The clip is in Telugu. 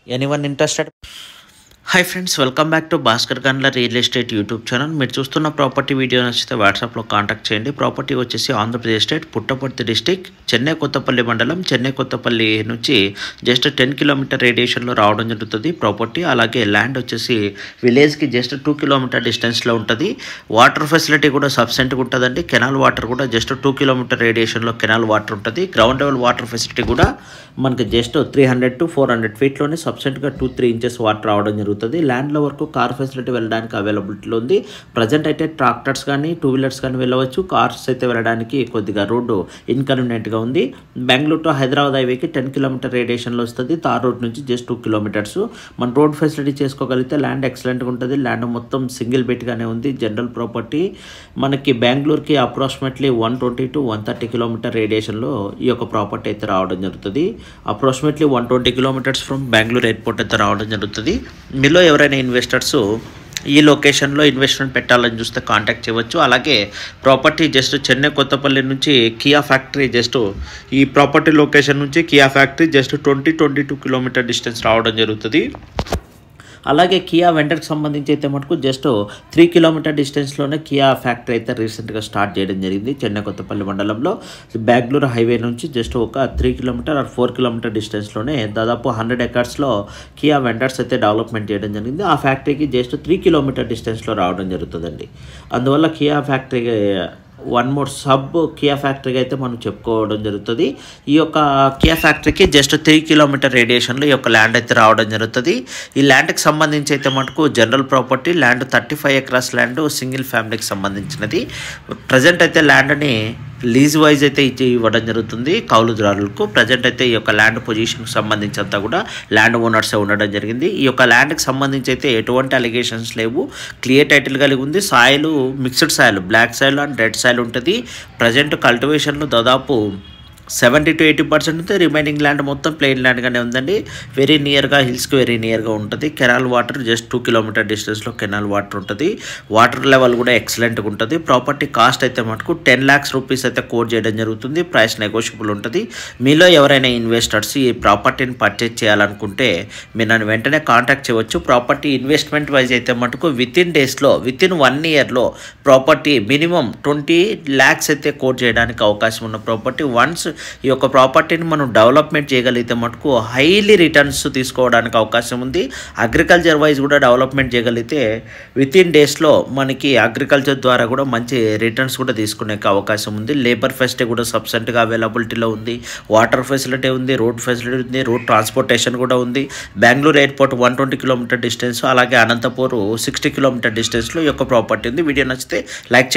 Anyone interested? Hi friends, welcome back to Bhaskar Gandla Real Estate YouTube channel. మీరు చూస్తున్న ప్రాపర్టీ వీడియో నచ్చితే వాట్సాప్లో కాంటాక్ట్ చేయండి. ప్రాపర్టీ వచ్చేసి ఆంధ్రప్రదేశ్ స్టేట్ పుట్టపర్తి డిస్టిక్ చెన్నై కొత్తపల్లి మండలం చెన్నై కొత్తపల్లి నుంచి జస్ట్ 10 కిలోమీటర్ రేడియేషన్లో రావడం జరుగుతుంది ప్రాపర్టీ. అలాగే ల్యాండ్ వచ్చేసి విలేజ్కి జస్ట్ 2 కిలోమీటర్ డిస్టెన్స్లో ఉంటుంది. వాటర్ ఫెసిలిటీ కూడా సఫిషియెంట్గా ఉంటుందండి. కెనాల్ వాటర్ కూడా జస్ట్ 2 కిలోమీటర్ రేడియేషన్లో కెనాల్ వాటర్ ఉంటుంది. గ్రౌండ్ లెవెల్ వాటర్ ఫెసిలిటీ కూడా మనకి జస్ట్ 300 to 400 ఫీట్లోనే సఫిషియెంట్గా 2-3 ఇంచెస్ వాటర్ రావడం జరుగుతుంది. ల్యాండ్లో వరకు కార్ ఫెసిలిటీ వెళ్ళడానికి అవైలబిలిటీలో ఉంది. ప్రజెంట్ అయితే ట్రాక్టర్స్ కానీ 2 వీలర్స్ కానీ వెళ్ళవచ్చు. కార్స్ అయితే వెళ్ళడానికి కొద్దిగా రోడ్డు ఇన్కన్వీనియంట్గా ఉంది. బెంగళూరు టు హైదరాబాద్ హైవేకి 10 కిలోమీటర్ రేడియేషన్లో వస్తుంది. తార్ రోడ్ నుంచి జస్ట్ 2 కిలోమీటర్స్. మన రోడ్ ఫెసిలిటీ చేసుకోగలిగితే ల్యాండ్ ఎక్సలెంట్గా ఉంటుంది. ల్యాండ్ మొత్తం సింగిల్ బెట్గానే ఉంది. జనరల్ ప్రాపర్టీ మనకి బెంగళూరుకి అప్రాక్సిమేట్లీ 120 to 130 కిలోమీటర్ రేడియేషన్లో ఈ యొక్క ప్రాపర్టీ అయితే రావడం జరుగుతుంది. Approximately 120 kilometres from Bengaluru airport అయితే రావడం జరుగుతుంది. మీలో ఎవరైనా ఇన్వెస్టర్స్ ఈ లొకేషన్లో ఇన్వెస్ట్మెంట్ పెట్టాలని చూస్తే కాంటాక్ట్ చేయవచ్చు. అలాగే ప్రాపర్టీ జస్ట్ చెన్నై కొత్తపల్లి నుంచి కియా ఫ్యాక్టరీ జస్ట్ ఈ ప్రాపర్టీ లొకేషన్ నుంచి Kia factory just 22 kilometer distance రావడం జరుగుతుంది. అలాగే కియా వెంటర్కి సంబంధించి అయితే మటుకు జస్ట్ 3 కిలోమీటర్ డిస్టెన్స్లోనే కియా ఫ్యాక్టరీ అయితే రీసెంట్గా స్టార్ట్ చేయడం జరిగింది. చెన్నై కొత్తపల్లి మండలంలో బెంగళూరు హైవే నుంచి జస్ట్ ఒక 3 కిలోమీటర్ ఆర్ 4 కిలోమీటర్ డిస్టెన్స్లోనే దాదాపు 100 ఎకర్స్లో కియా వెంటర్స్ అయితే డెవలప్మెంట్ చేయడం జరిగింది. ఆ ఫ్యాక్టరీకి జస్ట్ 3 కిలోమీటర్ డిస్టెన్స్లో రావడం జరుగుతుందండి. అందువల్ల Kia factory one more sub Kia ఫ్యాక్టరీకి అయితే మనం చెప్పుకోవడం జరుగుతుంది. ఈ యొక్క కియా ఫ్యాక్టరీకి జస్ట్ 3 కిలోమీటర్ రేడియేషన్లో ఈ యొక్క ల్యాండ్ అయితే రావడం జరుగుతుంది. ఈ ల్యాండ్కి సంబంధించి అయితే మటుకు general property land 35 acres land single ఫ్యామిలీకి సంబంధించినది. ప్రజెంట్ అయితే ల్యాండ్ని లీజ్ వైజ్ అయితే ఇవ్వడం జరుగుతుంది కౌలుదారులకు. ప్రజెంట్ అయితే ఈ యొక్క ల్యాండ్ పొజిషన్కి సంబంధించి అంతా కూడా ల్యాండ్ ఓనర్సే ఉండడం జరిగింది. ఈ యొక్క ల్యాండ్కి సంబంధించి అయితే ఎటువంటి అలిగేషన్స్ లేవు. క్లియర్ టైటిల్ కలిగి ఉంది. Soil mixed soil, black soil and red soil ఉంటుంది. ప్రజెంట్ కల్టివేషన్లో దాదాపు 70 to 80% అయితే రిమైనింగ్ ల్యాండ్ మొత్తం ప్లెయిన్ ల్యాండ్గానే ఉందండి. వెరీ నియర్గా హిల్స్కి వెరీ నియర్గా ఉంటుంది. కెనాల్ వాటర్ జస్ట్ 2 కిలోమీటర్ డిస్టెన్స్లో కెనాల్ వాటర్ ఉంటుంది. వాటర్ లెవెల్ కూడా ఎక్సలెంట్గా ఉంటుంది. ప్రాపర్టీ కాస్ట్ అయితే మటుకు 10 lakhs రూపీస్ అయితే కోట్ చేయడం జరుగుతుంది. ప్రైస్ నెగోషియబుల్ ఉంటుంది. మీలో ఎవరైనా ఇన్వెస్టర్స్ ఈ ప్రాపర్టీని పర్చేజ్ చేయాలనుకుంటే మీరు నన్ను వెంటనే కాంటాక్ట్ చేయవచ్చు. ప్రాపర్టీ ఇన్వెస్ట్మెంట్ వైజ్ అయితే మటుకు వితిన్ 1 yearలో ప్రాపర్టీ మినిమం 20 lakhs అయితే కోట్ చేయడానికి అవకాశం ఉన్న ప్రాపర్టీ. వన్స్ ఈ యొక్క ప్రాపర్టీని మనం డెవలప్మెంట్ చేయగలిగితే మటుకు హైలీ రిటర్న్స్ తీసుకోవడానికి అవకాశం ఉంది. అగ్రికల్చర్ వైజ్ కూడా డెవలప్మెంట్ చేయగలిగితే వితిన్ డేస్లో మనకి అగ్రికల్చర్ ద్వారా కూడా మంచి రిటర్న్స్ కూడా తీసుకునే అవకాశం ఉంది. లేబర్ ఫెసిలిటీ కూడా సఫిషియెంట్గా అవైలబిలిటీలో ఉంది. వాటర్ ఫెసిలిటీ ఉంది. రోడ్ ఫెసిలిటీ ఉంది. రోడ్ ట్రాన్స్పోర్టేషన్ కూడా ఉంది. బెంగళూరు ఎయిర్పోర్ట్ 120 కిలోమీటర్ డిస్టెన్స్, అలాగే అనంతపూర్ 60 కిలోమీటర్ డిస్టెన్స్లో ఈ యొక్క ప్రాపర్టీ ఉంది. వీడియో నచ్చితే లైక్ చేయండి.